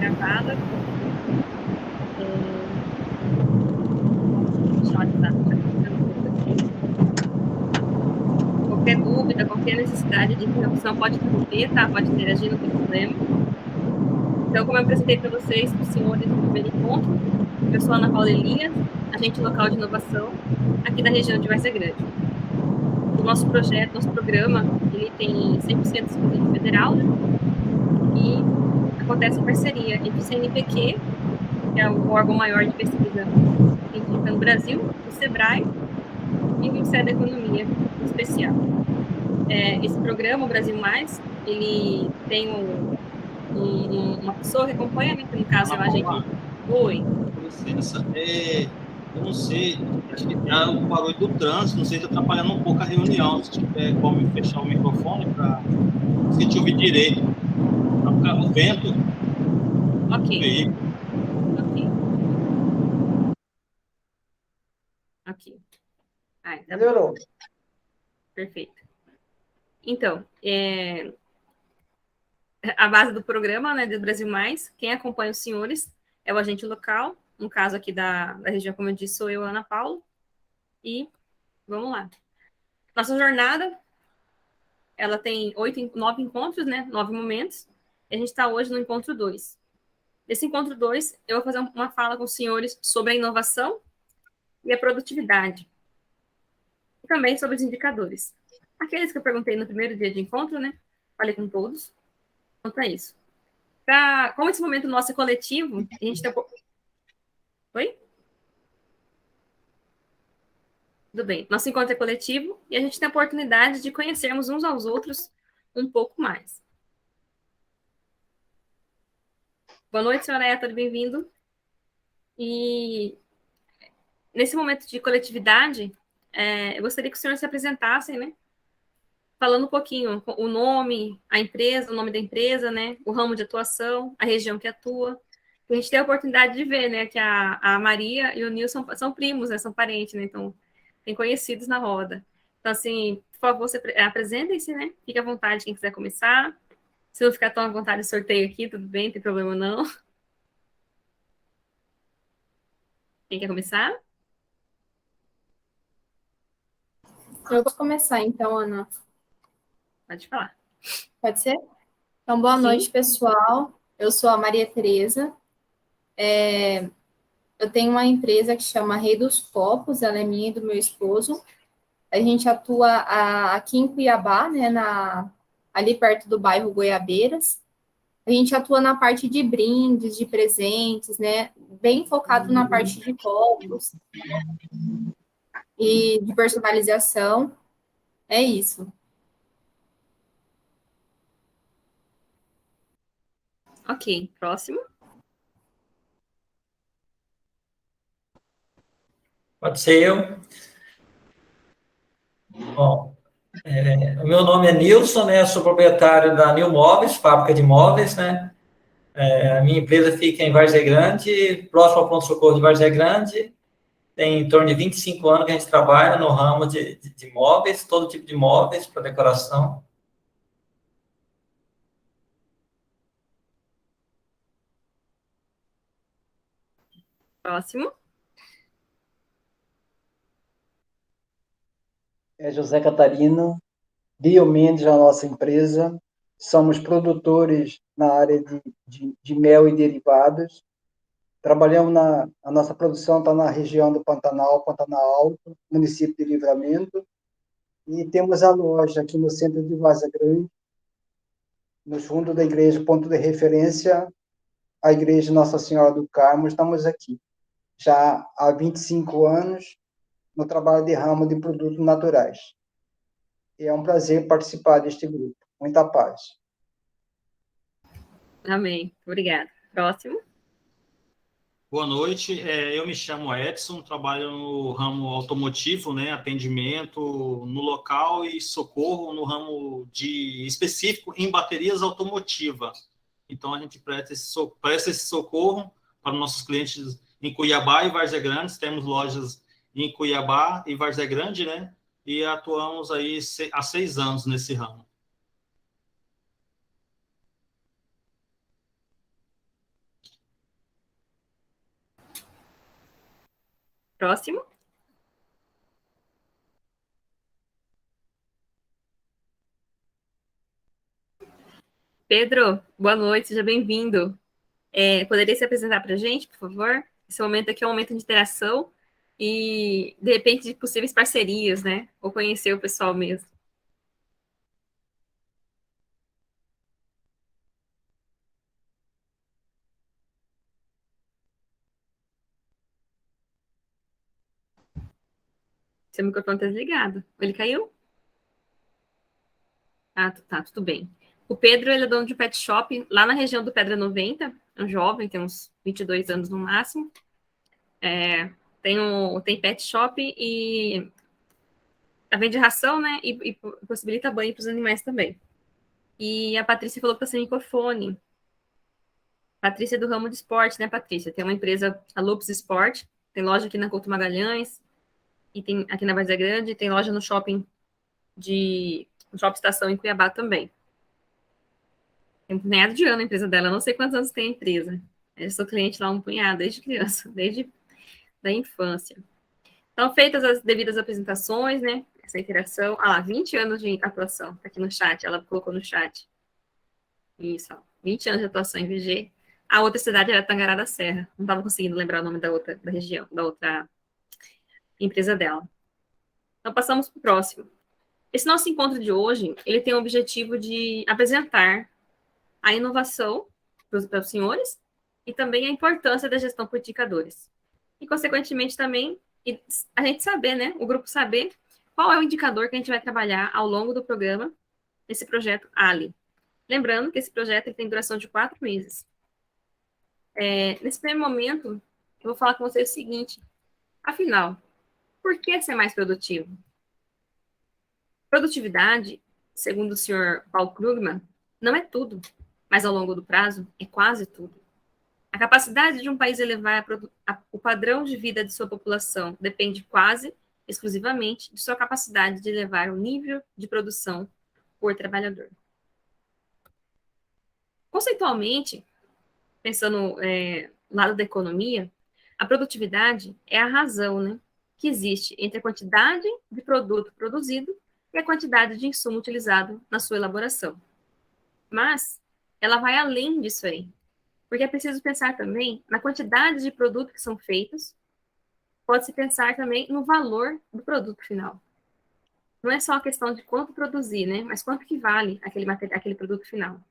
gravada. Deixa eu WhatsApp para qualquer dúvida, qualquer necessidade de interrupção, pode interromper, tá? Pode interagir, não tem problema. Então, como eu apresentei para vocês, os senhores no primeiro encontro, eu sou a Ana Paula Elias, agente local de inovação aqui da região de Várzea Grande. O nosso projeto, nosso programa, ele tem 100% de subsídio federal, né? E acontece em parceria entre o CNPq, que é o órgão maior de pesquisa científica no Brasil, o SEBRAE e o Ministério da Economia, em especial. Esse programa, o Brasil Mais, ele tem uma pessoa que acompanha, né, que no caso é o agente... Oi. Com licença. Eu não sei, acho que é o barulho do trânsito, não sei se está atrapalhando um pouco a reunião. Se tiver como fechar o microfone para se te ouvir direito. O vento. Ok. O veículo. Ok. Tá Melhorou. Perfeito. Então, a base do programa, né, do Brasil Mais, quem acompanha os senhores é o agente local, no caso aqui da região, como eu disse, sou eu, Ana Paula, e vamos lá. Nossa jornada, ela tem 9 encontros, né, 9 momentos, e a gente está hoje no encontro 2. Nesse encontro 2, eu vou fazer uma fala com os senhores sobre a inovação e a produtividade, e também sobre os indicadores. Aqueles que eu perguntei no primeiro dia de encontro, né, falei com todos, quanto a isso. Como esse momento nosso é coletivo, a gente tem... Oi? Tudo bem. Nosso encontro é coletivo e a gente tem a oportunidade de conhecermos uns aos outros um pouco mais. Boa noite, senhora Héctor, bem-vindo. E nesse momento de coletividade, eu gostaria que os senhores se apresentassem, né? Falando um pouquinho o nome, a empresa, o nome da empresa, né? O ramo de atuação, a região que atua. A gente tem a oportunidade de ver, né? Que a Maria e o Nilson são primos, né? São parentes, né? Então, tem conhecidos na roda. Então, assim, por favor, apresentem-se, né? Fique à vontade, quem quiser começar. Se não ficar tão à vontade, sorteio aqui, tudo bem, não tem problema não. Quem quer começar? Eu vou começar, então, Ana. Pode falar. Pode ser? Então, boa noite, pessoal. Eu sou a Maria Tereza. Eu tenho uma empresa que chama Rei dos Copos, ela é minha e do meu esposo. A gente atua aqui em Cuiabá, né, ali perto do bairro Goiabeiras. A gente atua na parte de brindes, de presentes, né, bem focado na parte de copos e de personalização. É isso. Ok, próximo. Pode ser eu. Bom, o meu nome é Nilson, né? Eu sou proprietário da New Móveis, fábrica de móveis, né? A minha empresa fica em Várzea Grande, próximo ao pronto-socorro de Várzea Grande. Tem em torno de 25 anos que a gente trabalha no ramo de móveis, todo tipo de móveis para decoração. Próximo. É José Catarino, Biomendes, a nossa empresa. Somos produtores na área de mel e derivados. Trabalhamos a nossa produção está na região do Pantanal, Pantanal Alto, município de Livramento. E temos a loja aqui no centro de Várzea Grande, no fundo da igreja, ponto de referência, a igreja Nossa Senhora do Carmo. Estamos aqui já há 25 anos no trabalho de ramo de produtos naturais. E é um prazer participar deste grupo. Muita paz. Amém. Obrigada. Próximo. Boa noite, eu me chamo Edson, trabalho no ramo automotivo, né, atendimento no local e socorro no ramo específico em baterias automotivas. Então, a gente presta esse socorro para nossos clientes em Cuiabá e Várzea Grande. Temos lojas em Cuiabá e Várzea Grande, né, e atuamos aí há 6 anos nesse ramo. Próximo. Pedro, boa noite, seja bem-vindo. Poderia se apresentar para a gente, por favor? Esse momento aqui é um momento de interação e, de repente, de possíveis parcerias, né? Ou conhecer o pessoal mesmo. Seu microfone está desligado. Ele caiu? Ah, tá, tudo bem. O Pedro, ele é dono de um pet shop lá na região do Pedra 90, é um jovem, tem uns 22 anos no máximo. Tem pet shop e vende ração, né? E possibilita banho para os animais também. E a Patrícia falou que está sem microfone. Patrícia é do ramo de esporte, né, Patrícia? Tem uma empresa, a Lopes Sport, tem loja aqui na Couto Magalhães, e tem aqui na Várzea Grande, tem loja no shopping Estação em Cuiabá também. Tem um punhado de ano a empresa dela, não sei quantos anos tem a empresa. Eu sou cliente lá um punhado, desde criança, desde da infância. Então, feitas as devidas apresentações, né, essa interação, 20 anos de atuação, tá aqui no chat, ela colocou no chat. Isso, 20 anos de atuação em VG. A outra cidade era Tangará da Serra. Não estava conseguindo lembrar o nome da região, da outra empresa dela. Então, passamos para o próximo. Esse nosso encontro de hoje, ele tem o objetivo de apresentar a inovação para os senhores e também a importância da gestão por indicadores. E, consequentemente, também a gente saber, né, o grupo saber qual é o indicador que a gente vai trabalhar ao longo do programa, nesse projeto ALI. Lembrando que esse projeto ele tem duração de 4 meses. Nesse primeiro momento, eu vou falar com vocês o seguinte: afinal, por que ser mais produtivo? Produtividade, segundo o senhor Paul Krugman, não é tudo, mas ao longo do prazo é quase tudo. A capacidade de um país elevar o padrão de vida de sua população depende quase exclusivamente de sua capacidade de elevar o nível de produção por trabalhador. Conceitualmente, pensando no lado da economia, a produtividade é a razão, né, que existe entre a quantidade de produto produzido e a quantidade de insumo utilizado na sua elaboração. Mas ela vai além disso aí, porque é preciso pensar também na quantidade de produtos que são feitos, pode-se pensar também no valor do produto final. Não é só a questão de quanto produzir, né, mas quanto que vale aquele produto final.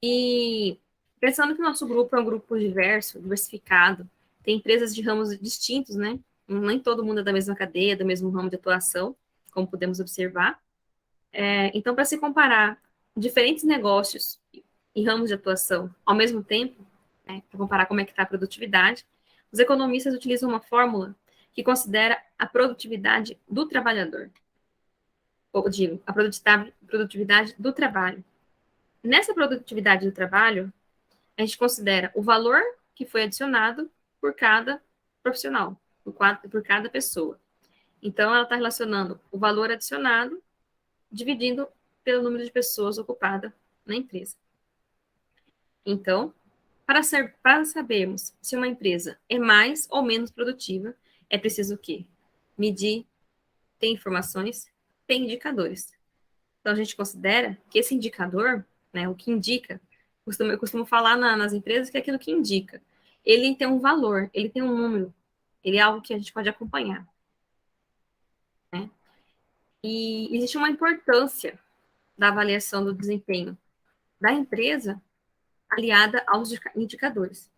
E pensando que o nosso grupo é um grupo diverso, diversificado, tem empresas de ramos distintos, né? Nem todo mundo é da mesma cadeia, do mesmo ramo de atuação, como podemos observar. Então, para se comparar diferentes negócios e ramos de atuação ao mesmo tempo, né, para comparar como é que está a produtividade, os economistas utilizam uma fórmula que considera a produtividade do trabalhador. Ou digo, a produtividade do trabalho. Nessa produtividade do trabalho, a gente considera o valor que foi adicionado por cada profissional, por cada pessoa. Então, ela está relacionando o valor adicionado, dividindo pelo número de pessoas ocupadas na empresa. Então, para sabermos se uma empresa é mais ou menos produtiva, é preciso o quê? Medir, ter informações, ter indicadores. Então, a gente considera que esse indicador, né, o que indica, eu costumo falar nas empresas que é aquilo que indica. Ele tem um valor, ele tem um número, ele é algo que a gente pode acompanhar. Né? E existe uma importância da avaliação do desempenho da empresa aliada aos indicadores.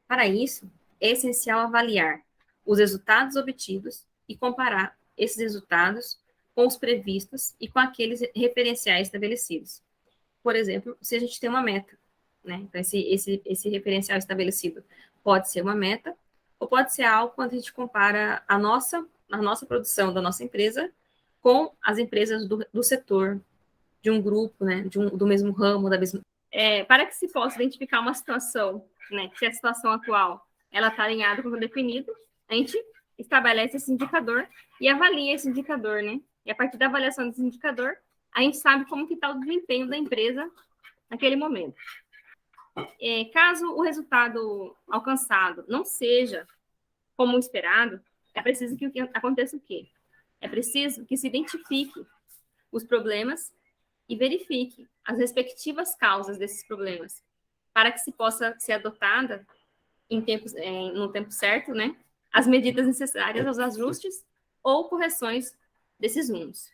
Para isso, é essencial avaliar os resultados obtidos e comparar esses resultados com os previstos e com aqueles referenciais estabelecidos. Por exemplo, se a gente tem uma meta, né? Então, esse referencial estabelecido pode ser uma meta, ou pode ser algo quando a gente compara a nossa produção da nossa empresa com as empresas do setor, de um grupo, né? Do mesmo ramo, da mesma. Para que se possa identificar uma situação, né? Se a situação atual ela está alinhada com o definido, a gente estabelece esse indicador e avalia esse indicador, né? E a partir da avaliação desse indicador, a gente sabe como que está o desempenho da empresa naquele momento. Caso o resultado alcançado não seja como esperado, é preciso que aconteça o quê? É preciso que se identifique os problemas e verifique as respectivas causas desses problemas, para que se possa ser adotada no tempo certo, né, as medidas necessárias aos ajustes ou correções desses rumos.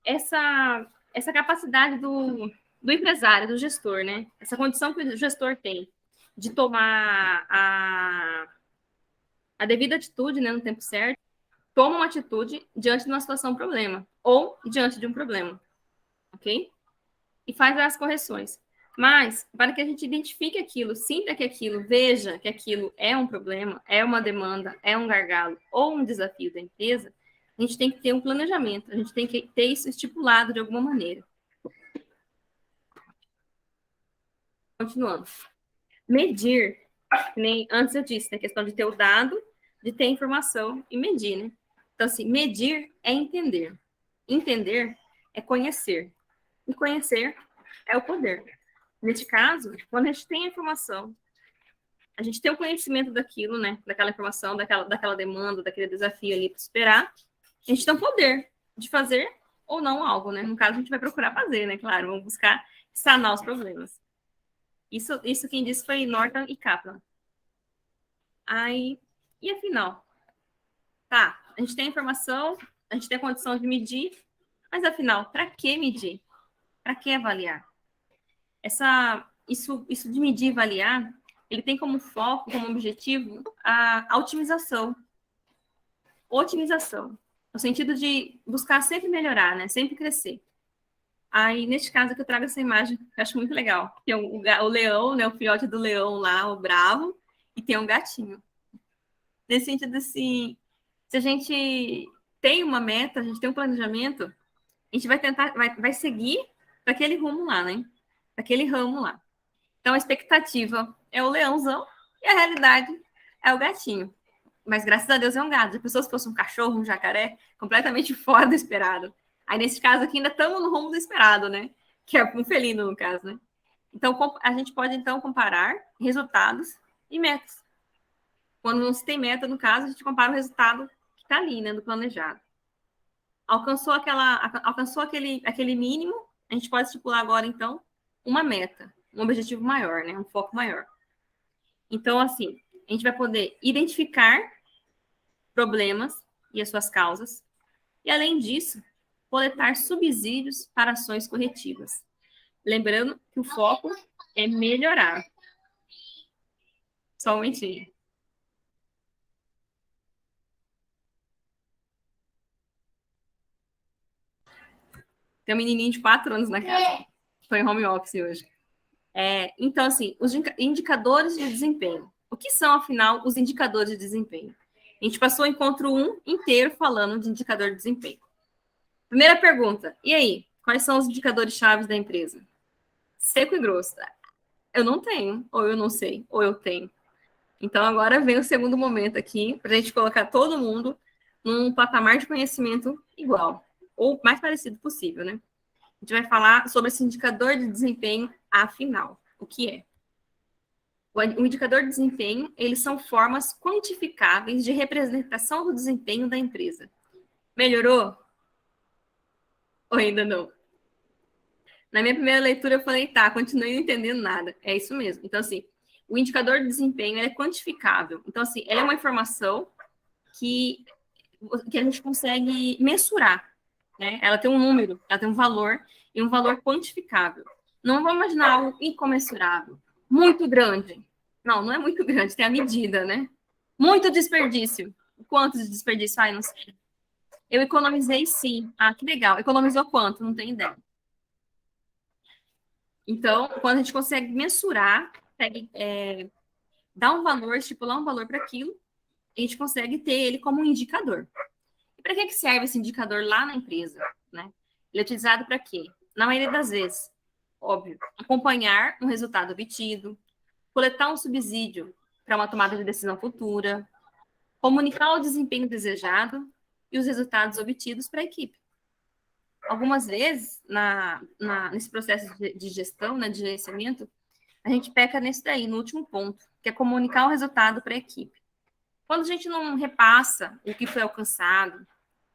Essa capacidade do empresário, do gestor, né, essa condição que o gestor tem de tomar a devida atitude, né, no tempo certo, toma uma atitude diante de uma situação problema ou diante de um problema, ok? E faz as correções. Mas, para que a gente identifique aquilo, sinta que aquilo, veja que aquilo é um problema, é uma demanda, é um gargalo ou um desafio da empresa, a gente tem que ter um planejamento, a gente tem que ter isso estipulado de alguma maneira. Continuando. Medir, nem antes eu disse, a questão de ter o dado, de ter informação e medir, né? Então, assim, medir é entender. Entender é conhecer. E conhecer é o poder. Neste caso, quando a gente tem a informação, a gente tem o conhecimento daquilo, né? Daquela informação, daquela demanda, daquele desafio ali para superar, a gente tem o poder de fazer ou não algo, né? No caso, a gente vai procurar fazer, né? Claro, vamos buscar sanar os problemas. Isso quem disse foi Norton e Kaplan. Aí, e afinal? Tá, a gente tem a informação, a gente tem a condição de medir, mas afinal, para que medir? Para que avaliar? Isso de medir e avaliar, ele tem como foco, como objetivo, a otimização. Otimização, no sentido de buscar sempre melhorar, né? Sempre crescer. Aí, neste caso, que eu trago essa imagem, que eu acho muito legal. Tem o leão, né? O filhote do leão lá, o bravo, e tem um gatinho. Nesse sentido, assim, se a gente tem uma meta, a gente tem um planejamento, a gente vai tentar, vai seguir para aquele rumo lá, né? Para aquele ramo lá. Então, a expectativa é o leãozão e a realidade é o gatinho. Mas, graças a Deus, é um gato. A pessoa, se fosse um cachorro, um jacaré, completamente fora do esperado. Aí, nesse caso aqui, ainda estamos no rumo do esperado, né? Que é um felino, no caso, né? Então, a gente pode, então, comparar resultados e metas. Quando não se tem meta, no caso, a gente compara o resultado que está ali, né? Do planejado. Alcançou aquele mínimo, a gente pode estipular agora, então, uma meta, um objetivo maior, né? Um foco maior. Então, assim, a gente vai poder identificar problemas e as suas causas, e, além disso, coletar subsídios para ações corretivas. Lembrando que o foco é melhorar. Só um momentinho. Tem um menininho de 4 anos na casa. Estou em home office hoje. Então, assim, os indicadores de desempenho. O que são, afinal, os indicadores de desempenho? A gente passou o encontro 1 inteiro falando de indicador de desempenho. Primeira pergunta, e aí? Quais são os indicadores chaves da empresa? Seco e grosso. Eu não tenho, ou eu não sei, ou eu tenho. Então, agora vem o segundo momento aqui, para a gente colocar todo mundo num patamar de conhecimento igual, ou mais parecido possível, né? A gente vai falar sobre esse indicador de desempenho afinal. O que é? O indicador de desempenho, eles são formas quantificáveis de representação do desempenho da empresa. Melhorou? Ou ainda não? Na minha primeira leitura eu falei, tá, continuei não entendendo nada. É isso mesmo. Então, assim, o indicador de desempenho é quantificável. Então, assim, ela é uma informação que a gente consegue mensurar, né? Ela tem um número, ela tem um valor, e um valor quantificável. Não vamos imaginar algo incomensurável, muito grande. Não, não é muito grande, tem a medida, né? Muito desperdício. Quanto de desperdício? Ai, não sei. Eu economizei, sim. Ah, que legal. Economizou quanto? Não tenho ideia. Então, quando a gente consegue mensurar, dar um valor, estipular um valor para aquilo, a gente consegue ter ele como um indicador. E para que serve esse indicador lá na empresa, né? Ele é utilizado para quê? Na maioria das vezes, óbvio, acompanhar um resultado obtido, coletar um subsídio para uma tomada de decisão futura, comunicar o desempenho desejado e os resultados obtidos para a equipe. Algumas vezes, nesse processo de gestão, né, de gerenciamento, a gente peca nesse daí, no último ponto, que é comunicar o resultado para a equipe. Quando a gente não repassa o que foi alcançado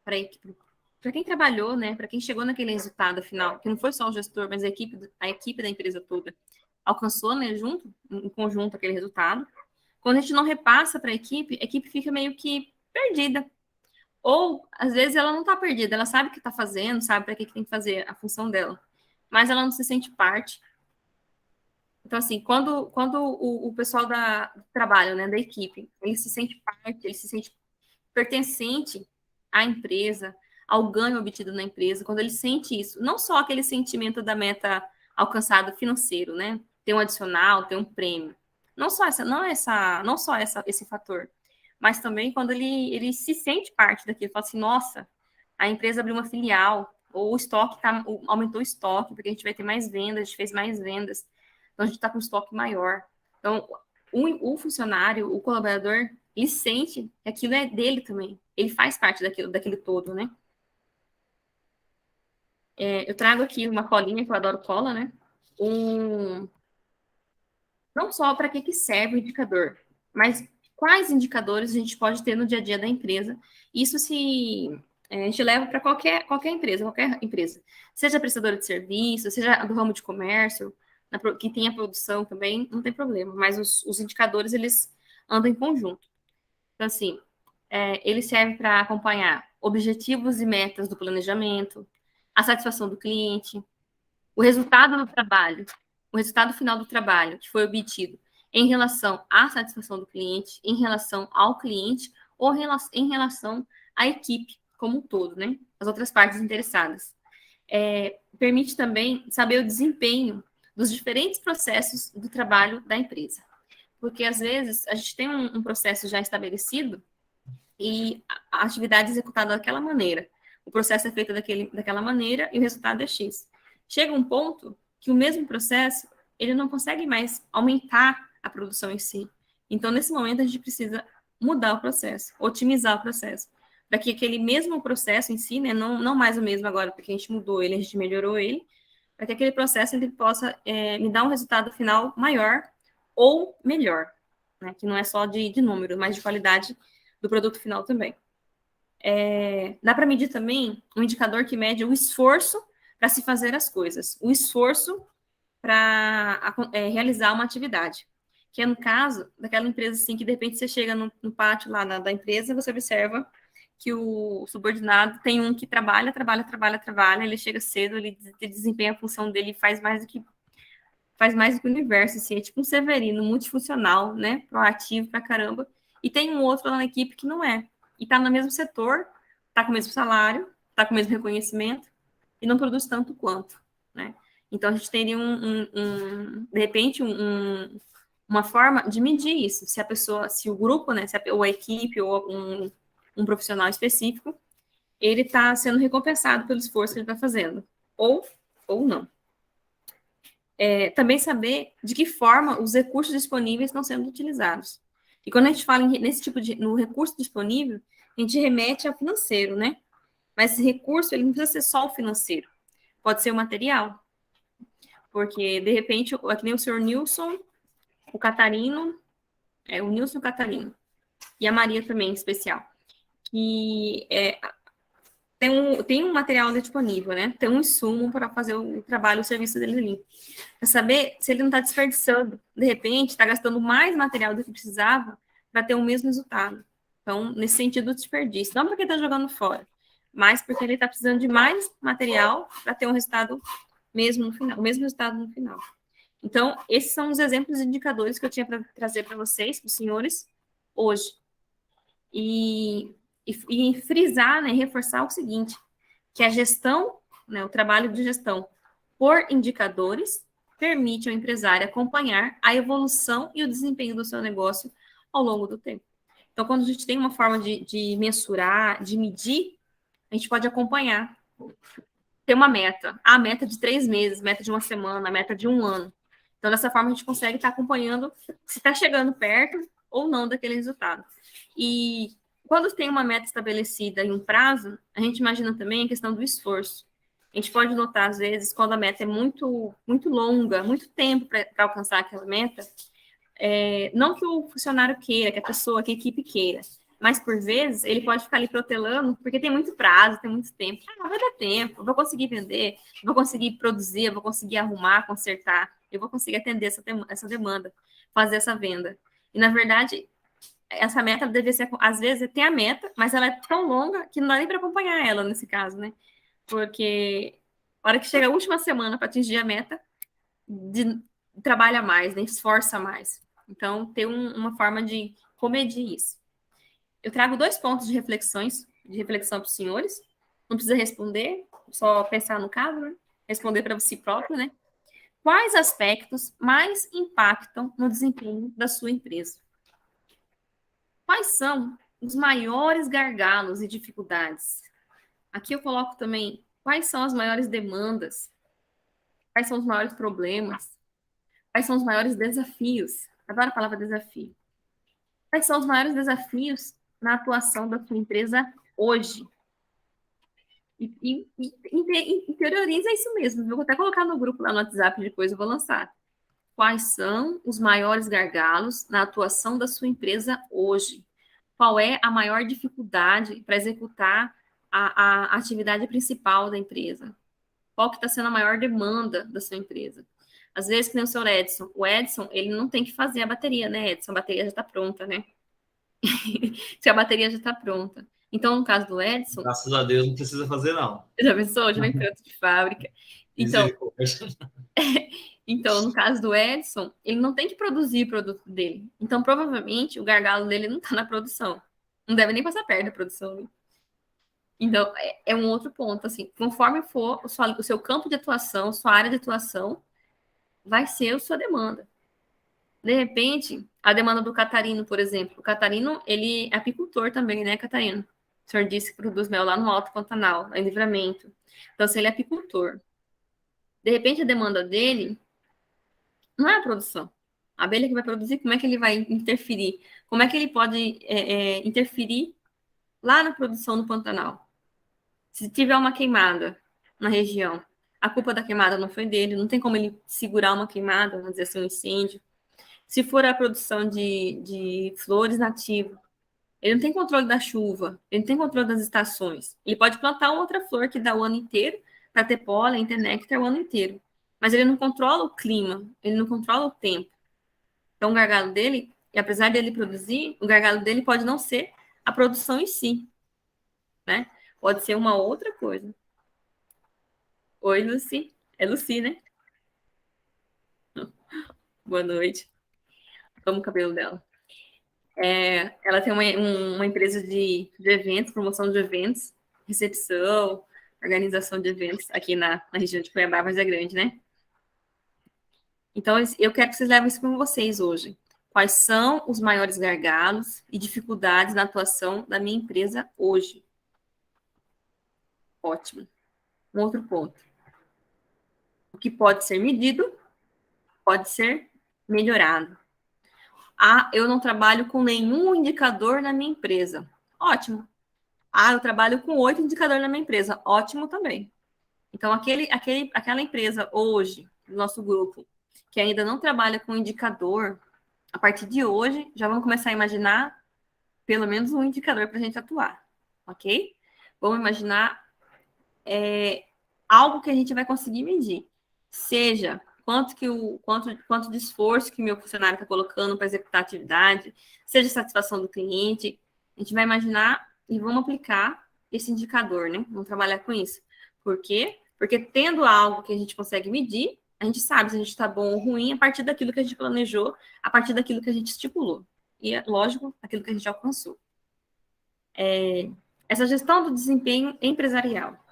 para a equipe, para quem trabalhou, né, para quem chegou naquele resultado final, que não foi só o gestor, mas a equipe da empresa toda alcançou, né, junto, em conjunto, aquele resultado. Quando a gente não repassa para a equipe fica meio que perdida. Ou, às vezes, ela não está perdida, ela sabe o que está fazendo, sabe para que tem que fazer a função dela, mas ela não se sente parte. Então, assim, quando o pessoal do trabalho, né, da equipe, ele se sente parte, ele se sente pertencente à empresa, ao ganho obtido na empresa, quando ele sente isso, não só aquele sentimento da meta alcançada financeiro, né, ter um adicional, ter um prêmio, não só esse fator, mas também quando ele se sente parte daquilo, fala assim, nossa, a empresa abriu uma filial, ou o estoque aumentou o estoque, porque a gente vai ter mais vendas, a gente fez mais vendas, então a gente está com um estoque maior. Então, o funcionário, o colaborador, ele sente que aquilo é dele também. Ele faz parte daquele todo, né? Eu trago aqui uma colinha, que eu adoro cola, né? Não só para que serve o indicador, mas quais indicadores a gente pode ter no dia a dia da empresa. Isso a gente leva para qualquer empresa, seja prestadora de serviço, seja do ramo de comércio, que tenha produção também, não tem problema, mas os indicadores, eles andam em conjunto. Então, assim, ele serve para acompanhar objetivos e metas do planejamento, a satisfação do cliente, o resultado do trabalho, o resultado final do trabalho que foi obtido em relação à satisfação do cliente, em relação ao cliente ou em relação à equipe como um todo, né? As outras partes interessadas. Permite também saber o desempenho dos diferentes processos do trabalho da empresa. Porque, às vezes, a gente tem um processo já estabelecido e a atividade é executada daquela maneira. O processo é feito daquela maneira e o resultado é X. Chega um ponto que o mesmo processo, ele não consegue mais aumentar a produção em si. Então, nesse momento, a gente precisa mudar o processo, otimizar o processo, para que aquele mesmo processo em si, né, não mais o mesmo agora, porque a gente mudou ele, a gente melhorou ele, para que aquele processo ele possa me dar um resultado final maior ou melhor, né, que não é só de número, mas de qualidade do produto final também. Dá para medir também um indicador que mede o esforço para se fazer as coisas, o esforço para realizar uma atividade, que é no caso daquela empresa assim, que de repente você chega no pátio lá da empresa, você observa que o subordinado tem um que trabalha, ele chega cedo, ele desempenha a função dele, faz mais do que o universo, assim, é tipo um Severino, multifuncional, né, proativo pra caramba, e tem um outro lá na equipe que não é, e tá no mesmo setor, tá com o mesmo salário, tá com o mesmo reconhecimento, e não produz tanto quanto, né? Então, a gente teria, de repente, uma forma de medir isso, se o grupo, né, ou a equipe, ou um profissional específico, ele está sendo recompensado pelo esforço que ele está fazendo, ou não. Também saber de que forma os recursos disponíveis estão sendo utilizados. E quando a gente fala nesse tipo no recurso disponível, a gente remete ao financeiro, né? Mas esse recurso, ele não precisa ser só o financeiro. Pode ser o material. Porque, de repente, aqui nem o senhor Nilson, o Catarino, o Nilson e o Catarino, e a Maria também, em especial, que tem um material disponível, né? Tem um insumo para fazer o trabalho, o serviço dele ali. Para saber se ele não está desperdiçando. De repente, está gastando mais material do que precisava para ter o mesmo resultado. Então, nesse sentido, o desperdício. Não porque está jogando fora, mas porque ele está precisando de mais material para ter um resultado mesmo no final, o mesmo resultado no final. Então, esses são os exemplos e indicadores que eu tinha para trazer para vocês, para os senhores, hoje. E frisar, né, reforçar o seguinte, que a gestão, né, o trabalho de gestão por indicadores permite ao empresário acompanhar a evolução e o desempenho do seu negócio ao longo do tempo. Então, quando a gente tem uma forma de mensurar, de medir, a gente pode acompanhar. Ter uma meta. A meta de 3 meses, meta de uma semana, meta de 1 ano. Então, dessa forma, a gente consegue estar acompanhando se está chegando perto ou não daquele resultado. E quando tem uma meta estabelecida em um prazo, a gente imagina também a questão do esforço. A gente pode notar, às vezes, quando a meta é muito, muito longa, muito tempo para alcançar aquela meta, não que o funcionário queira, que a pessoa, que a equipe queira, mas, por vezes, ele pode ficar ali protelando, porque tem muito prazo, tem muito tempo. Vai dar tempo, eu vou conseguir vender, eu vou conseguir produzir, eu vou conseguir arrumar, consertar, eu vou conseguir atender essa demanda, fazer essa venda. E, na verdade, essa meta deve ser, às vezes, tem a meta, mas ela é tão longa que não dá nem para acompanhar ela, nesse caso, né? Porque a hora que chega a última semana para atingir a meta, trabalha mais, né? Esforça mais. Então, ter uma forma de comedir isso. Eu trago 2 pontos de reflexão para os senhores. Não precisa responder, só pensar no caso, né? Responder para si próprio, né? Quais aspectos mais impactam no desempenho da sua empresa? Quais são os maiores gargalos e dificuldades? Aqui eu coloco também quais são as maiores demandas, quais são os maiores problemas, quais são os maiores desafios. Adoro a palavra desafio. Quais são os maiores desafios na atuação da sua empresa hoje? E interioriza isso mesmo. Vou até colocar no grupo lá no WhatsApp, depois eu vou lançar. Quais são os maiores gargalos na atuação da sua empresa hoje? Qual é a maior dificuldade para executar a atividade principal da empresa? Qual que está sendo a maior demanda da sua empresa? Às vezes, que nem o seu Edson. O Edson, ele não tem que fazer a bateria, né, Edson? A bateria já está pronta, né? Se a bateria já está pronta. Então, no caso do Edson... Graças a Deus, não precisa fazer, não. Já pensou? Já vem pronto de fábrica. Então, no caso do Edson, ele não tem que produzir o produto dele. Então, provavelmente, o gargalo dele não está na produção. Não deve nem passar perto da produção. Né? Então, é um outro ponto. Assim, conforme for o seu campo de atuação, sua área de atuação, vai ser a sua demanda. De repente, a demanda do Catarino, por exemplo. O Catarino, ele é apicultor também, né, Catarino? O senhor disse que produz mel lá no Alto Pantanal, em Livramento. Então, se ele é apicultor, de repente a demanda dele não é a produção. A abelha que vai produzir, como é que ele vai interferir? Como é que ele pode interferir lá na produção no Pantanal? Se tiver uma queimada na região, a culpa da queimada não foi dele, não tem como ele segurar uma queimada, vamos dizer assim, um incêndio. Se for a produção de flores nativas, ele não tem controle da chuva, ele não tem controle das estações. Ele pode plantar outra flor que dá o ano inteiro, para ter pólen, ter néctar o ano inteiro. Mas ele não controla o clima, ele não controla o tempo. Então, o gargalo dele, e apesar dele produzir, o gargalo dele pode não ser a produção em si, né? Pode ser uma outra coisa. Oi, Lucy. É Lucy, né? Boa noite. Amo o cabelo dela. Ela tem uma empresa de eventos, promoção de eventos, recepção, organização de eventos aqui na região de Cuiabá, Várzea Grande, né? Então, eu quero que vocês levem isso com vocês hoje. Quais são os maiores gargalos e dificuldades na atuação da minha empresa hoje? Ótimo. Um outro ponto. O que pode ser medido, pode ser melhorado. Eu não trabalho com nenhum indicador na minha empresa. Ótimo. Eu trabalho com 8 indicadores na minha empresa. Ótimo também. Então, aquela empresa hoje, do nosso grupo, que ainda não trabalha com indicador, a partir de hoje, já vamos começar a imaginar pelo menos um indicador para a gente atuar, ok? Vamos imaginar algo que a gente vai conseguir medir. Seja quanto de esforço que o meu funcionário está colocando para executar a atividade, seja satisfação do cliente. A gente vai imaginar e vamos aplicar esse indicador, né? Vamos trabalhar com isso. Por quê? Porque tendo algo que a gente consegue medir, a gente sabe se a gente está bom ou ruim a partir daquilo que a gente planejou, a partir daquilo que a gente estipulou. E, lógico, aquilo que a gente alcançou. Essa gestão do desempenho empresarial.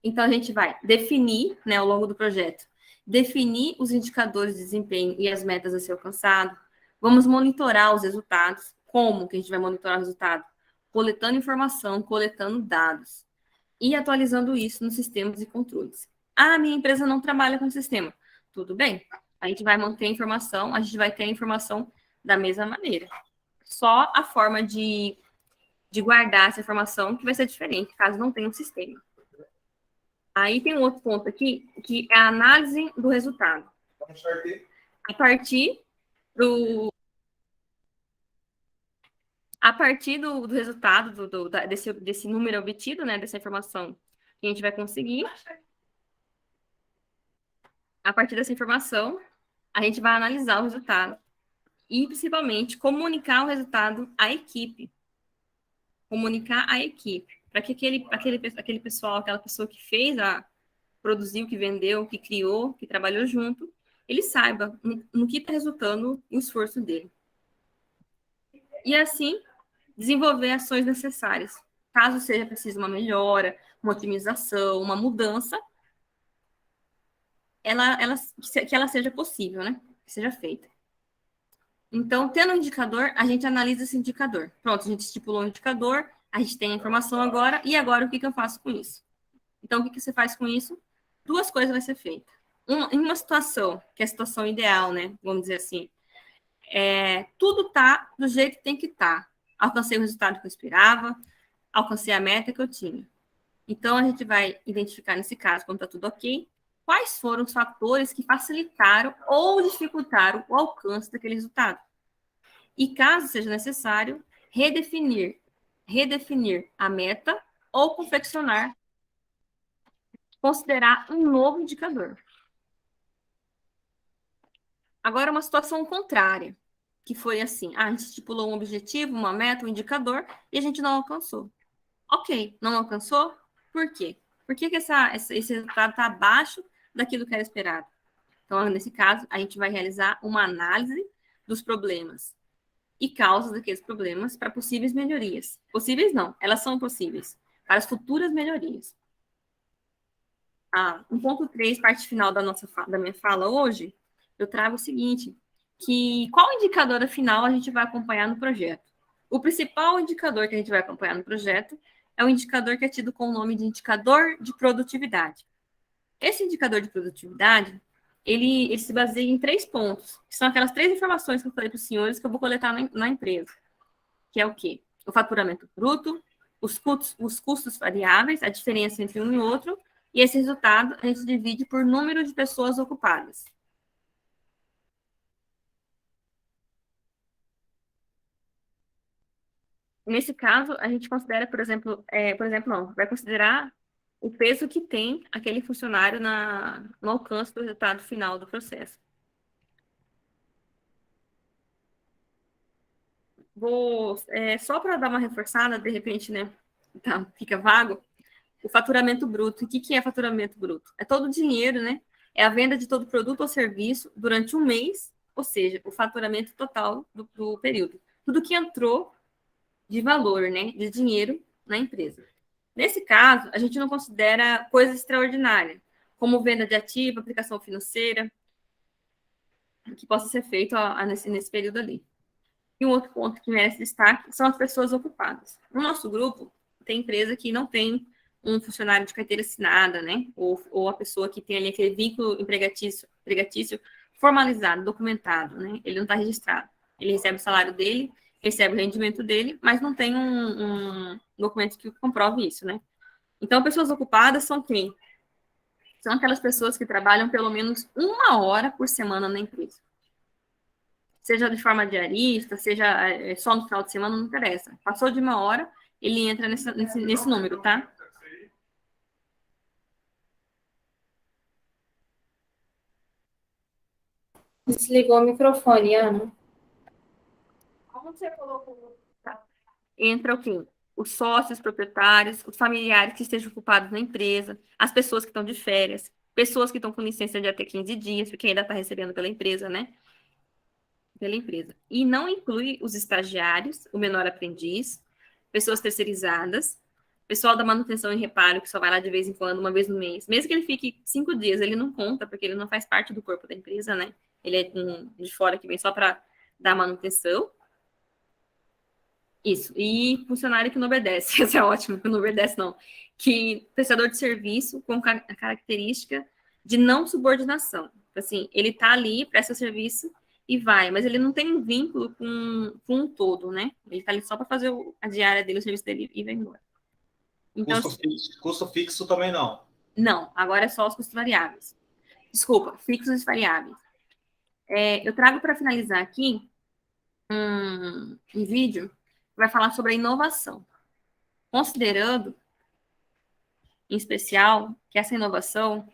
Então, a gente vai definir, né, ao longo do projeto, definir os indicadores de desempenho e as metas a ser alcançado. Vamos monitorar os resultados. Como que a gente vai monitorar o resultado? Coletando informação, coletando dados e atualizando isso nos sistemas e controles. Minha empresa não trabalha com sistema. Tudo bem, a gente vai manter a informação, a gente vai ter a informação da mesma maneira. Só a forma de guardar essa informação que vai ser diferente, caso não tenha um sistema. Aí tem um outro ponto aqui, que é a análise do resultado. A partir do resultado desse número obtido, né, dessa informação que a gente vai conseguir, a partir dessa informação, a gente vai analisar o resultado e, principalmente, comunicar o resultado à equipe. Comunicar à equipe, para que aquele pessoal, aquela pessoa que fez, produziu, que vendeu, que criou, que trabalhou junto, ele saiba no que está resultando o esforço dele. E, assim, desenvolver ações necessárias. Caso seja preciso uma melhora, uma otimização, uma mudança, que ela seja possível, né? Que seja feita. Então, tendo um indicador, a gente analisa esse indicador. Pronto, a gente estipulou um indicador, a gente tem a informação agora, e agora o que eu faço com isso? Então, o que você faz com isso? Duas coisas vai ser feita. Em uma situação, que é a situação ideal, né? Vamos dizer assim, tudo tá do jeito que tem que estar. Alcancei o resultado que eu esperava, alcancei a meta que eu tinha. Então, a gente vai identificar, nesse caso, quando está tudo ok, quais foram os fatores que facilitaram ou dificultaram o alcance daquele resultado. E, caso seja necessário, redefinir a meta ou confeccionar, considerar um novo indicador. Agora, uma situação contrária, que foi assim, a gente estipulou um objetivo, uma meta, um indicador, e a gente não alcançou. Ok, não alcançou? Por quê? Por que esse resultado está abaixo daquilo que era esperado? Então, nesse caso, a gente vai realizar uma análise dos problemas e causas daqueles problemas para possíveis melhorias. Possíveis não, elas são possíveis, para as futuras melhorias. 1.3, parte final da minha fala hoje, eu trago o seguinte, que qual indicador final a gente vai acompanhar no projeto? O principal indicador que a gente vai acompanhar no projeto é um indicador que é tido com o nome de indicador de produtividade. Esse indicador de produtividade, ele se baseia em 3 pontos, que são aquelas 3 informações que eu falei para os senhores que eu vou coletar na empresa, que é o quê? O faturamento bruto, os custos variáveis, a diferença entre um e outro, e esse resultado a gente divide por número de pessoas ocupadas. Nesse caso, a gente considera, vai considerar o peso que tem aquele funcionário no alcance do resultado final do processo. Só para dar uma reforçada, de repente, né, fica vago, o faturamento bruto. O que é faturamento bruto? É todo o dinheiro, né? É a venda de todo produto ou serviço durante um mês, ou seja, o faturamento total do período. Tudo que entrou de valor, né, de dinheiro na empresa. Nesse caso, a gente não considera coisa extraordinária, como venda de ativo, aplicação financeira, que possa ser feito nesse período ali. E um outro ponto que merece destaque são as pessoas ocupadas. No nosso grupo, tem empresa que não tem um funcionário de carteira assinada, né? Ou a pessoa que tem ali aquele vínculo empregatício formalizado, documentado, né? Ele não está registrado. Ele recebe o salário dele, recebe o rendimento dele, mas não tem um documento que comprove isso, né? Então, pessoas ocupadas são quem? São aquelas pessoas que trabalham pelo menos 1 hora por semana na empresa. Seja de forma diarista, seja só no final de semana, não interessa. Passou de 1 hora, ele entra nesse número, tá? Desligou o microfone, Ana. Como você colocou? Entra o quê? Os sócios proprietários, os familiares que estejam ocupados na empresa, as pessoas que estão de férias, pessoas que estão com licença de até 15 dias, porque ainda está recebendo pela empresa, né? Pela empresa. E não inclui os estagiários, o menor aprendiz, pessoas terceirizadas, pessoal da manutenção e reparo, que só vai lá de vez em quando, uma vez no mês. Mesmo que ele fique 5 dias, ele não conta, porque ele não faz parte do corpo da empresa, né? Ele é de fora que vem só para dar manutenção. Isso. E funcionário que não obedece. Isso é ótimo, que não obedece, não. Que prestador de serviço com a característica de não subordinação. Assim, ele está ali, presta serviço e vai, mas ele não tem um vínculo com um todo, né? Ele está ali só para fazer a diária dele, o serviço dele e vai embora. Então, Custo fixo também não. Não, agora é só os custos variáveis. Desculpa, fixos e variáveis. Eu trago para finalizar aqui um vídeo que vai falar sobre a inovação. Considerando, em especial, que essa inovação,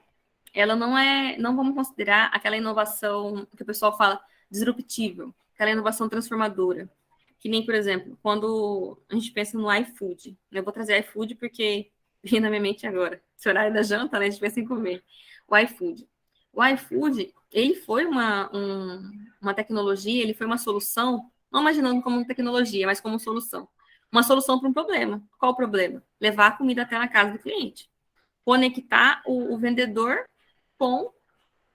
ela não vamos considerar aquela inovação que o pessoal fala disruptível, aquela inovação transformadora. Que nem, por exemplo, quando a gente pensa no iFood. Eu vou trazer iFood porque vem na minha mente agora. Esse horário da janta, né? A gente pensa em comer. O iFood. O iFood, ele foi uma tecnologia, ele foi uma solução, não imaginando como tecnologia, mas como solução. Uma solução para um problema. Qual o problema? Levar a comida até na casa do cliente. Conectar o vendedor com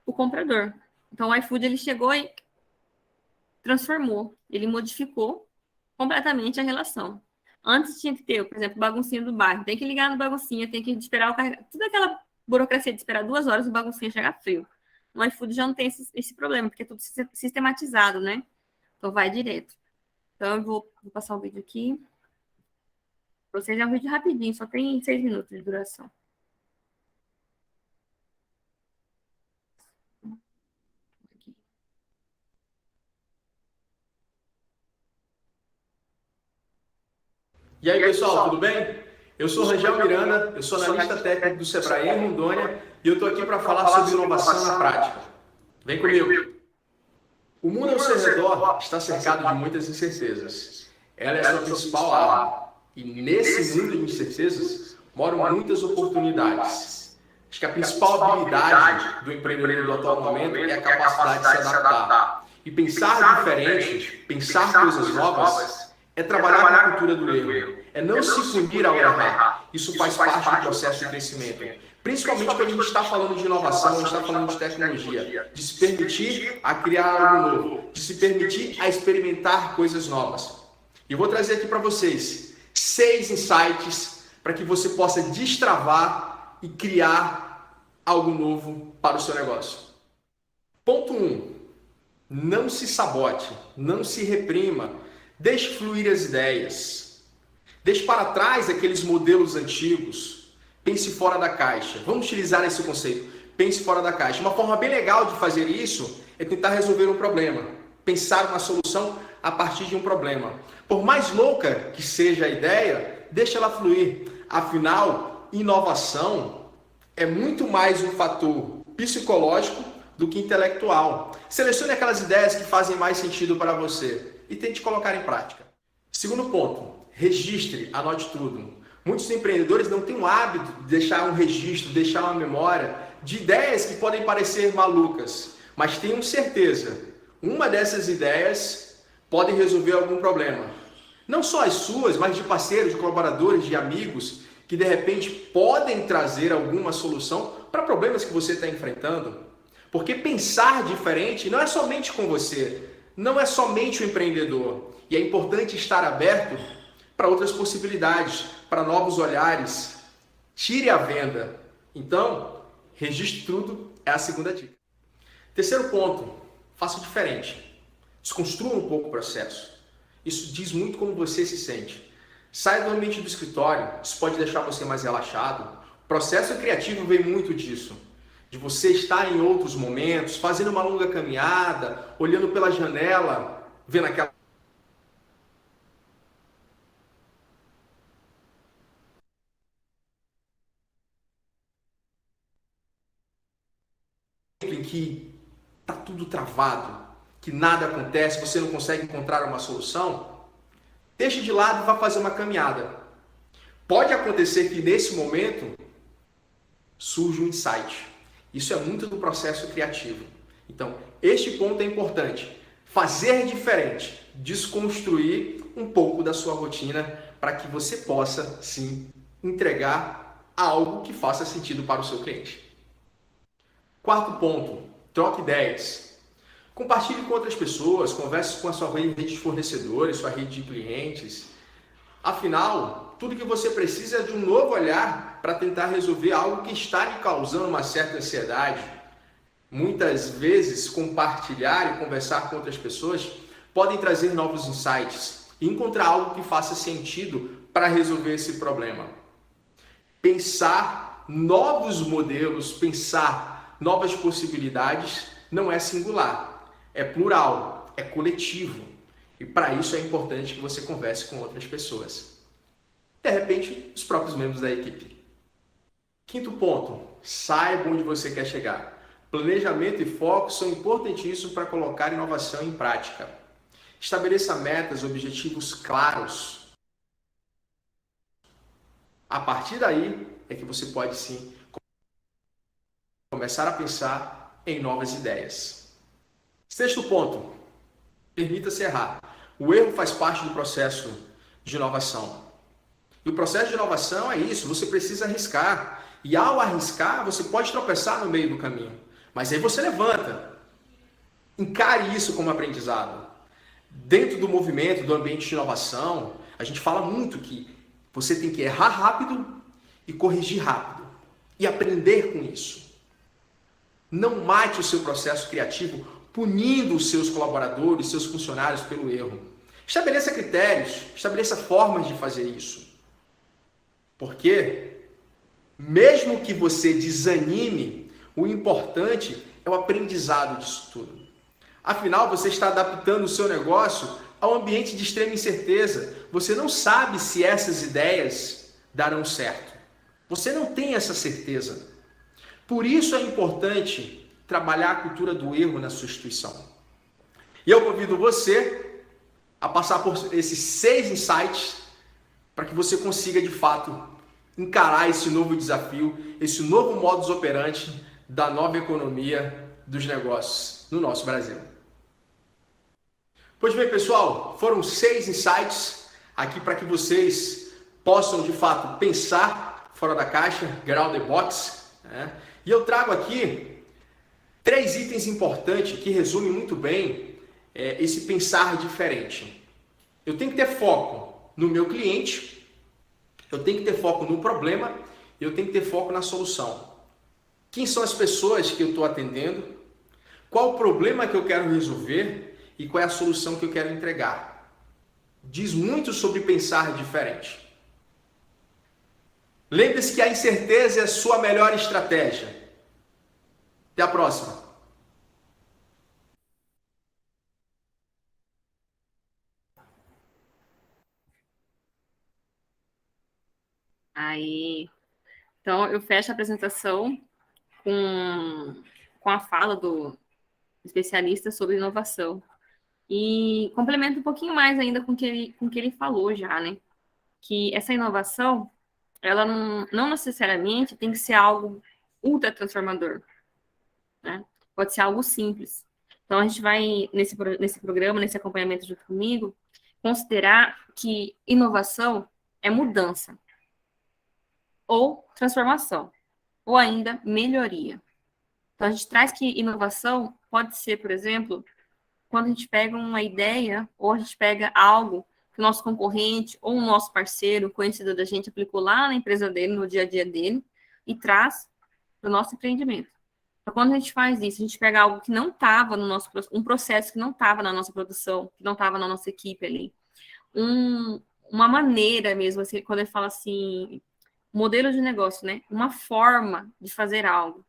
o comprador. Então, o iFood, ele chegou e transformou, ele modificou completamente a relação. Antes tinha que ter, por exemplo, baguncinha do bairro. Tem que ligar no baguncinha, tem que esperar o carregamento. Toda aquela burocracia de esperar 2 horas o baguncinha chegar frio. No iFood já não tem esse problema, porque é tudo sistematizado, né? Então vai direto. Então eu vou passar o vídeo aqui. Para vocês é um vídeo rapidinho, só tem 6 minutos de duração. E aí, pessoal, tudo bem? Eu sou Rangel Miranda, eu sou analista técnico do Sebrae em Rondônia e eu estou aqui para falar sobre inovação na prática. Vem comigo! O mundo ao seu redor está cercado de muitas incertezas. Ela é a sua principal arma. E nesse mundo de incertezas moram muitas oportunidades. Acho que a principal habilidade do empreendedor do atual momento é a capacidade de se adaptar. E pensar diferente, pensar coisas novas, é trabalhar com a cultura do erro. É não se fundir ao errar. Isso faz parte do processo de crescimento. Principalmente quando a gente está falando de inovação, a gente está falando de tecnologia. De se permitir a criar algo novo. De se permitir a experimentar coisas novas. E eu vou trazer aqui para vocês 6 insights para que você possa destravar e criar algo novo para o seu negócio. Ponto 1. Não se sabote, não se reprima. Deixe fluir as ideias. Deixe para trás aqueles modelos antigos. Pense fora da caixa. Vamos utilizar esse conceito. Pense fora da caixa. Uma forma bem legal de fazer isso é tentar resolver um problema. Pensar uma solução a partir de um problema. Por mais louca que seja a ideia, deixa ela fluir. Afinal, inovação é muito mais um fator psicológico do que intelectual. Selecione aquelas ideias que fazem mais sentido para você e tente colocar em prática. Segundo ponto, registre, anote tudo. Muitos empreendedores não têm o hábito de deixar um registro, deixar uma memória de ideias que podem parecer malucas, mas tenham certeza, uma dessas ideias pode resolver algum problema. Não só as suas, mas de parceiros, de colaboradores, de amigos, que de repente podem trazer alguma solução para problemas que você está enfrentando. Porque pensar diferente não é somente com você, não é somente o empreendedor. E é importante estar aberto para outras possibilidades, para novos olhares. Tire a venda. Então, registre tudo, é a segunda dica. Terceiro ponto, faça diferente. Desconstrua um pouco o processo. Isso diz muito como você se sente. Saia do ambiente do escritório, isso pode deixar você mais relaxado. O processo criativo vem muito disso. De você estar em outros momentos, fazendo uma longa caminhada, olhando pela janela, vendo aquela em que está tudo travado, que nada acontece, você não consegue encontrar uma solução, deixe de lado e vá fazer uma caminhada. Pode acontecer que nesse momento surja um insight. Isso é muito do processo criativo. Então, este ponto é importante. Fazer diferente, desconstruir um pouco da sua rotina para que você possa, sim, entregar algo que faça sentido para o seu cliente. Quarto ponto, troque ideias. Compartilhe com outras pessoas, converse com a sua rede de fornecedores, sua rede de clientes. Afinal, tudo que você precisa é de um novo olhar para tentar resolver algo que está lhe causando uma certa ansiedade. Muitas vezes, compartilhar e conversar com outras pessoas podem trazer novos insights e encontrar algo que faça sentido para resolver esse problema. Pensar novos modelos, pensar novas possibilidades, não é singular, é plural, é coletivo. E para isso é importante que você converse com outras pessoas. De repente, os próprios membros da equipe. Quinto ponto, saiba onde você quer chegar. Planejamento e foco são importantíssimos para colocar inovação em prática. Estabeleça metas, objetivos claros. A partir daí é que você pode sim começar a pensar em novas ideias. Sexto ponto, permita-se errar. O erro faz parte do processo de inovação. E o processo de inovação é isso, você precisa arriscar. E ao arriscar, você pode tropeçar no meio do caminho. Mas aí você levanta. Encare isso como aprendizado. Dentro do movimento, do ambiente de inovação, a gente fala muito que você tem que errar rápido e corrigir rápido. E aprender com isso. Não mate o seu processo criativo punindo os seus colaboradores, seus funcionários pelo erro. Estabeleça critérios, estabeleça formas de fazer isso. Porque, mesmo que você desanime, o importante é o aprendizado disso tudo. Afinal, você está adaptando o seu negócio ao ambiente de extrema incerteza. Você não sabe se essas ideias darão certo. Você não tem essa certeza. Por isso é importante trabalhar a cultura do erro na sua instituição. E eu convido você a passar por esses 6 insights para que você consiga, de fato, encarar esse novo desafio, esse novo modus operandi da nova economia dos negócios no nosso Brasil. Pois bem, pessoal, foram 6 insights aqui para que vocês possam, de fato, pensar fora da caixa, get out the box, né? E eu trago aqui 3 itens importantes que resumem muito bem esse pensar diferente. Eu tenho que ter foco no meu cliente, eu tenho que ter foco no problema, eu tenho que ter foco na solução. Quem são as pessoas que eu estou atendendo? Qual o problema que eu quero resolver e qual é a solução que eu quero entregar? Diz muito sobre pensar diferente. Lembre-se que a incerteza é a sua melhor estratégia. Até a próxima. Aí, então, eu fecho a apresentação com a fala do especialista sobre inovação. E complemento um pouquinho mais ainda com o que ele falou já, né? Que essa inovação, ela não necessariamente tem que ser algo ultra transformador, né? Pode ser algo simples. Então, a gente vai, nesse programa, nesse acompanhamento junto comigo, considerar que inovação é mudança, ou transformação, ou ainda melhoria. Então, a gente traz que inovação pode ser, por exemplo, quando a gente pega uma ideia, ou a gente pega algo que o nosso concorrente, ou o nosso parceiro, conhecido da gente, aplicou lá na empresa dele, no dia a dia dele, e traz para o nosso empreendimento. Então, quando a gente faz isso, a gente pega algo que não estava no nosso, um processo que não estava na nossa produção, que não estava na nossa equipe ali, uma maneira mesmo, assim, quando ele fala assim, modelo de negócio, né? Uma forma de fazer algo.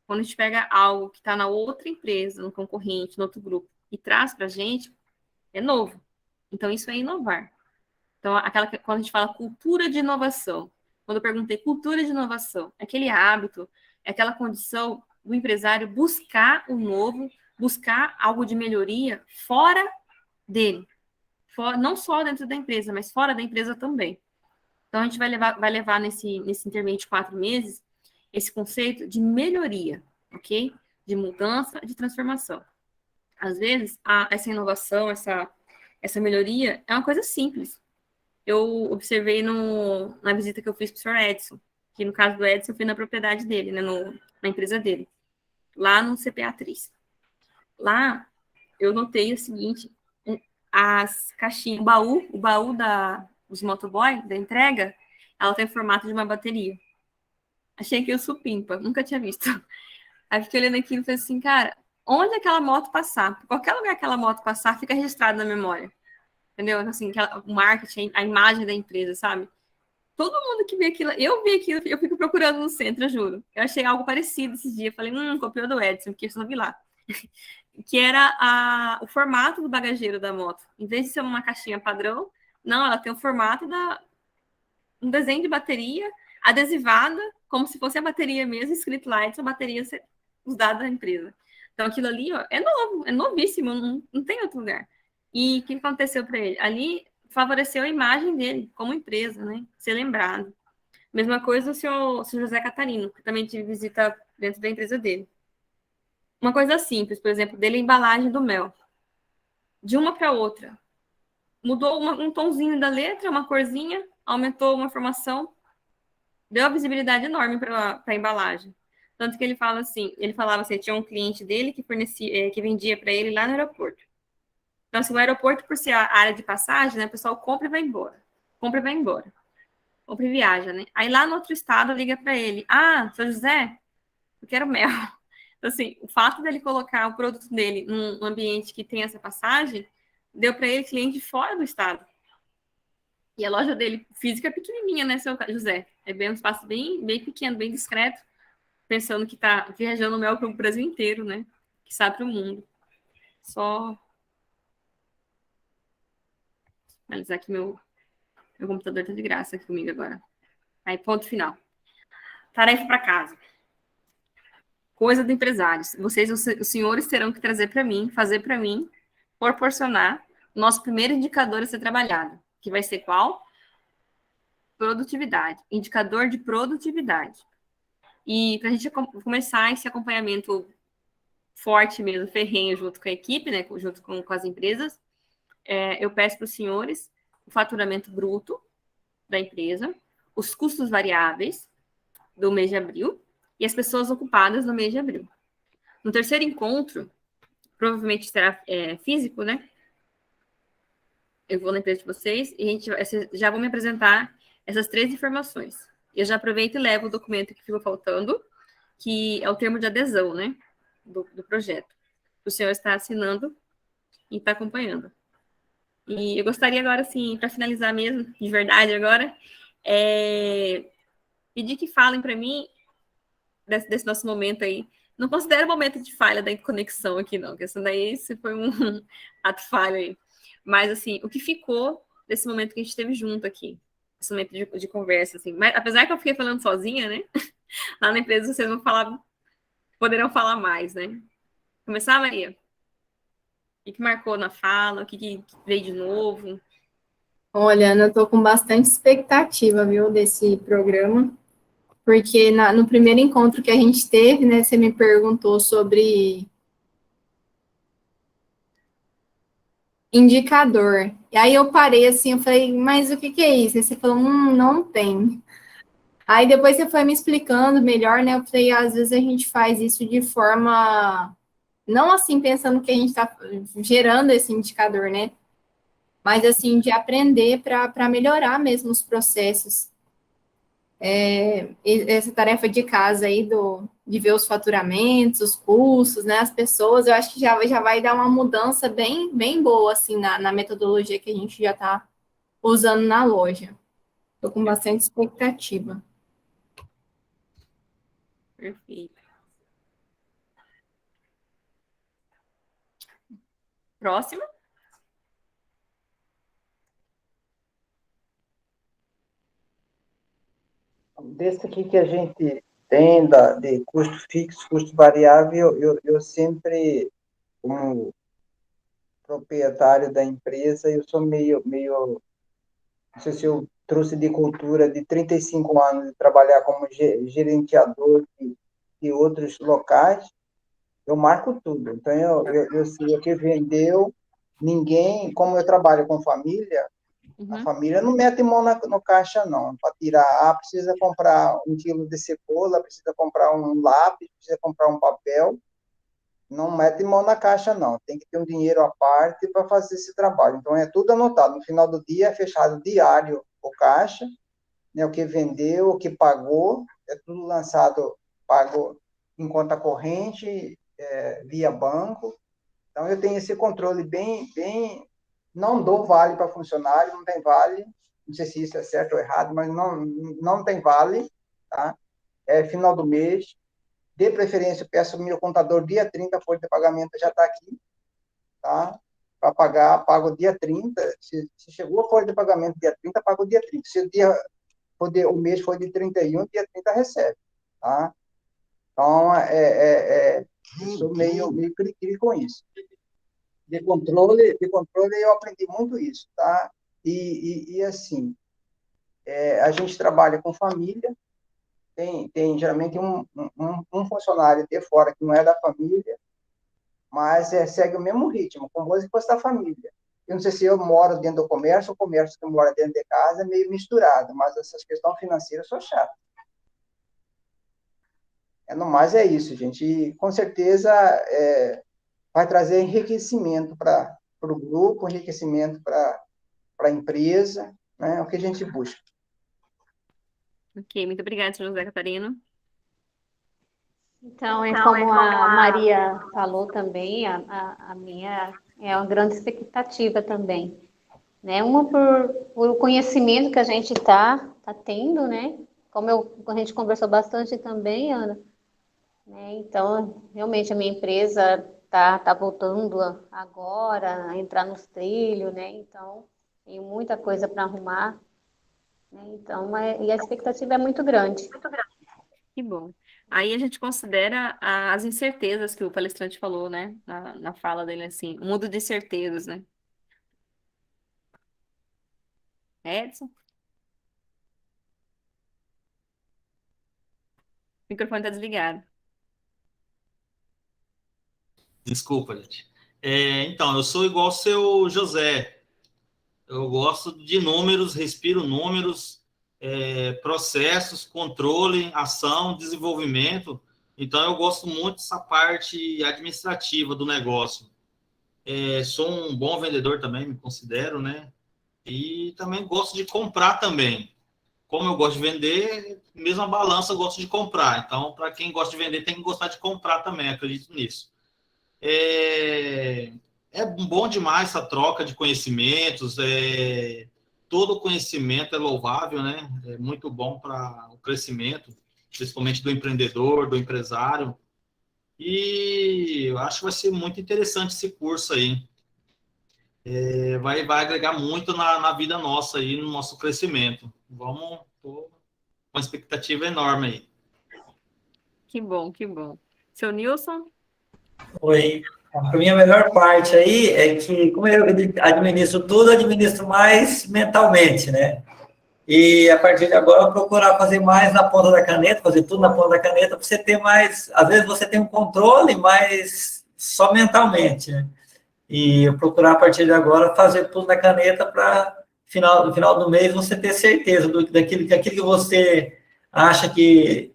Quando a gente pega algo que está na outra empresa, no concorrente, no outro grupo, e traz para a gente, é novo. Então, isso é inovar. Então, quando a gente fala cultura de inovação, quando eu perguntei cultura de inovação, é aquele hábito, é aquela condição do empresário buscar o novo, buscar algo de melhoria fora dele. Não só dentro da empresa, mas fora da empresa também. Então, a gente vai levar nesse intermédio de 4 meses esse conceito de melhoria, ok? De mudança, de transformação. Às vezes, essa inovação, essa melhoria é uma coisa simples. Eu observei na visita que eu fiz para o Sr. Edson, que no caso do Edson, eu fui na propriedade dele, né, na empresa dele, lá no CPA Atriz. Lá, eu notei o seguinte, as caixinhas, o baú dos motoboy, da entrega, ela tem o formato de uma bateria. Achei que eu supimpa, nunca tinha visto. Aí fiquei olhando aquilo e falei assim, cara, onde aquela moto passar, por qualquer lugar que aquela moto passar, fica registrado na memória. Entendeu? Assim, o marketing, a imagem da empresa, sabe? todo mundo que vê aquilo, eu vi aquilo, eu fico procurando no centro, eu juro. Eu achei algo parecido esses dias. Falei, copiou do Edson, porque eu só vi lá. Que era o formato do bagageiro da moto. Em vez de ser uma caixinha padrão, não, ela tem o formato um desenho de bateria adesivada, como se fosse a bateria mesmo, escrito lá, essa bateria usada da empresa. Então, aquilo ali, ó, é novo, é novíssimo, não tem outro lugar. E o que aconteceu para ele? Ali favoreceu a imagem dele como empresa, né? Ser lembrado. Mesma coisa o senhor José Catarino, que também tive visita dentro da empresa dele. Uma coisa simples, por exemplo, dele a embalagem do mel. De uma para outra. Mudou um tonzinho da letra, uma corzinha, aumentou uma informação, deu uma visibilidade enorme para a embalagem. Tanto que ele falava assim, tinha um cliente dele que vendia para ele lá no aeroporto. Então, assim, o aeroporto, por ser a área de passagem, né, o pessoal compra e vai embora. Compra e vai embora. Compra e viaja, né? Aí lá no outro estado liga para ele. Seu José, eu quero mel. Então, assim, o fato dele colocar o produto dele num ambiente que tem essa passagem, deu para ele cliente fora do estado. E a loja dele física é pequenininha, né, seu José? É bem um espaço bem, bem pequeno, bem discreto, pensando que está viajando mel para o Brasil inteiro, né? Que sabe para o mundo. Só analisar aqui meu computador tá de graça aqui comigo agora. Aí, ponto final. Tarefa para casa. Coisa do empresários. Vocês, os senhores, terão que trazer para mim, fazer para mim, proporcionar o nosso primeiro indicador a ser trabalhado. Que vai ser qual? Produtividade. Indicador de produtividade. E para a gente começar esse acompanhamento forte mesmo, ferrenho, junto com a equipe, né, junto com as empresas, eu peço para os senhores o faturamento bruto da empresa, os custos variáveis do mês de abril e as pessoas ocupadas no mês de abril. No terceiro encontro, provavelmente será físico, né? Eu vou na empresa de vocês e já vou me apresentar essas 3 informações. Eu já aproveito e levo o documento que ficou faltando, que é o termo de adesão, né? Do projeto. O senhor está assinando e está acompanhando. E eu gostaria agora, assim, para finalizar mesmo, de verdade agora, pedir que falem para mim desse nosso momento aí. Não considero o momento de falha da conexão aqui, não, porque isso daí foi um ato falho aí. Mas, assim, o que ficou desse momento que a gente teve junto aqui, esse momento de conversa, assim. Mas, apesar que eu fiquei falando sozinha, né? Lá na empresa vocês poderão falar mais, né? Começar, Maria? O que marcou na fala? O que veio de novo? Olha, Ana, eu estou com bastante expectativa, viu, desse programa, porque no primeiro encontro que a gente teve, né, você me perguntou sobre indicador. E aí eu parei assim, eu falei, mas o que é isso? Aí você falou, não tem. Aí depois você foi me explicando melhor, né? Eu falei, às vezes a gente faz isso de forma, não assim pensando que a gente está gerando esse indicador, né? Mas assim, de aprender para melhorar mesmo os processos. Essa tarefa de casa aí de ver os faturamentos, os custos, né, as pessoas, eu acho que já vai dar uma mudança bem, bem boa, assim, na metodologia que a gente já está usando na loja. Estou com bastante expectativa. Perfeito. Próxima. Desse aqui que a gente tem de custo fixo, custo variável, eu sempre, como proprietário da empresa, eu sou meio, não sei se eu trouxe de cultura de 35 anos de trabalhar como gerenciador de outros locais, eu marco tudo. Então, eu sei o que vendeu, ninguém, como eu trabalho com família, a família não mete mão no caixa, não. Para tirar, precisa comprar 1 quilo de cebola, precisa comprar um lápis, precisa comprar um papel. Não mete mão na caixa, não. Tem que ter um dinheiro à parte para fazer esse trabalho. Então, é tudo anotado. No final do dia, é fechado diário o caixa, né, o que vendeu, o que pagou, é tudo lançado, pago em conta corrente, via banco. Então, eu tenho esse controle bem... Não dou vale para funcionário, não tem vale. não sei se isso é certo ou errado, mas não tem vale, tá? É final do mês. De preferência, eu peço ao meu contador dia 30, a folha de pagamento já está aqui, tá? Para pagar, pago dia 30. Se chegou a folha de pagamento dia 30, pago dia 30. Se o mês for de 31, dia 30 recebe, tá? Então, eu sou meio cri-cri com isso. De controle, eu aprendi muito isso, tá? E assim, a gente trabalha com família, tem geralmente um funcionário de fora que não é da família, mas segue o mesmo ritmo, como se fosse da família. Eu não sei se eu moro dentro do comércio, ou o comércio que mora dentro de casa é meio misturado, mas essas questões financeiras são chatas. No mais é isso, gente. E, com certeza, vai trazer enriquecimento para o grupo, enriquecimento para a empresa, né? É o que a gente busca. Ok, muito obrigada, senhor José Catarino. Então, como a Maria falou também, a minha é uma grande expectativa também, né? Uma por o conhecimento que a gente tá tendo, né? A gente conversou bastante também, Ana, né? Então, realmente a minha empresa tá voltando agora a entrar nos trilhos, né? Então, tem muita coisa para arrumar, né? Então, e a expectativa é muito grande. Que bom. Aí a gente considera as incertezas que o palestrante falou, né? Na fala dele, assim, um mundo de certezas, né? Edson? O microfone está desligado. Desculpa, gente. Então, eu sou igual ao seu José. Eu gosto de números, respiro números, processos, controle, ação, desenvolvimento. Então, eu gosto muito dessa parte administrativa do negócio. Sou um bom vendedor também, me considero, né? E também gosto de comprar também. Como eu gosto de vender, mesma balança eu gosto de comprar. Então, para quem gosta de vender, tem que gostar de comprar também, acredito nisso. É bom demais essa troca de conhecimentos. Todo conhecimento é louvável, né? É muito bom para o crescimento, principalmente do empreendedor, do empresário. E eu acho que vai ser muito interessante esse curso aí. Vai agregar muito na vida nossa aí, no nosso crescimento. Vamos com uma expectativa enorme aí. Que bom, que bom. Seu Nilson? Oi. Para mim, a melhor parte aí é que, como eu administro tudo, eu administro mais mentalmente, né? E a partir de agora, eu procurar fazer mais na ponta da caneta, fazer tudo na ponta da caneta, para você ter mais. Às vezes você tem um controle, mas só mentalmente, né? E eu procurar a partir de agora fazer tudo na caneta para no final do mês você ter certeza daquilo que você acha que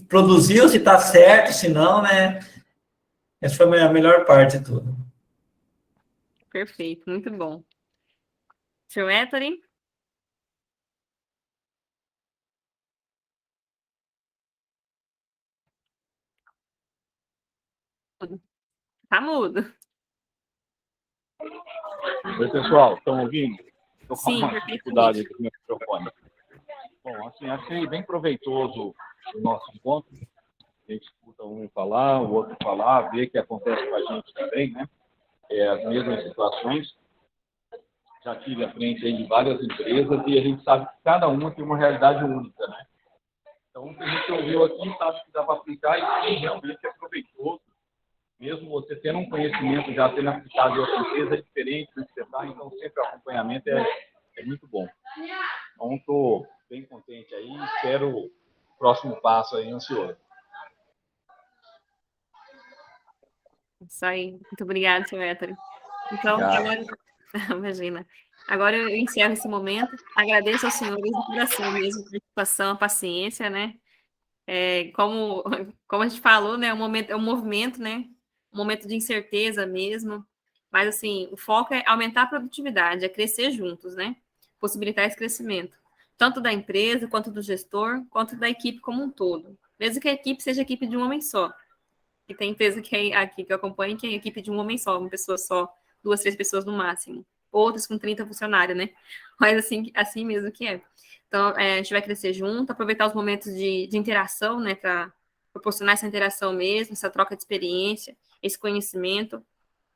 produziu, se está certo, se não, né? Essa foi a melhor parte de tudo. Perfeito, muito bom. Seu Héctori? Tá mudo. Oi, pessoal, estão ouvindo? Estou com Sim, uma perfeitamente. dificuldade com o meu microfone. Bom, assim, achei bem proveitoso o nosso encontro. A gente escuta um falar, o outro falar, vê que acontece com a gente também, né? As mesmas situações. Já tive à frente aí de várias empresas e a gente sabe que cada uma tem uma realidade única, né? Então, o que a gente ouviu aqui, sabe que dá para aplicar e sim, realmente é proveitoso. Mesmo você tendo um conhecimento já tendo aplicado em outra empresa, é diferente do que você está, então sempre o acompanhamento é muito bom. Então, estou bem contente aí e espero o próximo passo aí, ansioso. Isso aí. Muito obrigada, seu Héctori. Então, agora... Imagina. Agora eu encerro esse momento. Agradeço aos senhores de coração mesmo a participação, a paciência, né? Como a gente falou, né? É um movimento, né? Um momento de incerteza mesmo. Mas, assim, o foco é aumentar a produtividade, é crescer juntos, né? Possibilitar esse crescimento. Tanto da empresa, quanto do gestor, quanto da equipe como um todo. Mesmo que a equipe seja a equipe de um homem só. E tem empresa aqui que eu acompanho que é a equipe de um homem só, uma pessoa só, 2, 3 pessoas no máximo. outras com 30 funcionários, né? Mas assim mesmo que é. Então, a gente vai crescer junto, aproveitar os momentos de interação, né, para proporcionar essa interação mesmo, essa troca de experiência, esse conhecimento,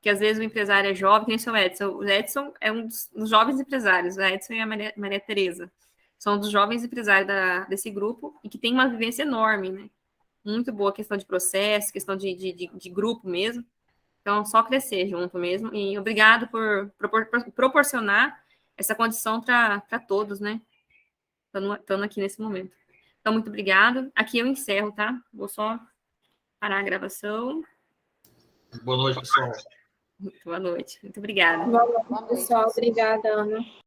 que às vezes o empresário é jovem, que nem o seu Edson. O Edson é um dos jovens empresários, a Edson e a Maria Tereza. São dos jovens empresários desse grupo e que tem uma vivência enorme, né? Muito boa questão de processo, questão de grupo mesmo. Então, só crescer junto mesmo. E obrigado por proporcionar essa condição para todos, né? Estando aqui nesse momento. Então, muito obrigado. Aqui eu encerro, tá? Vou só parar a gravação. Boa noite, pessoal. Boa noite. Muito obrigada. Boa noite, pessoal. Obrigada, Ana.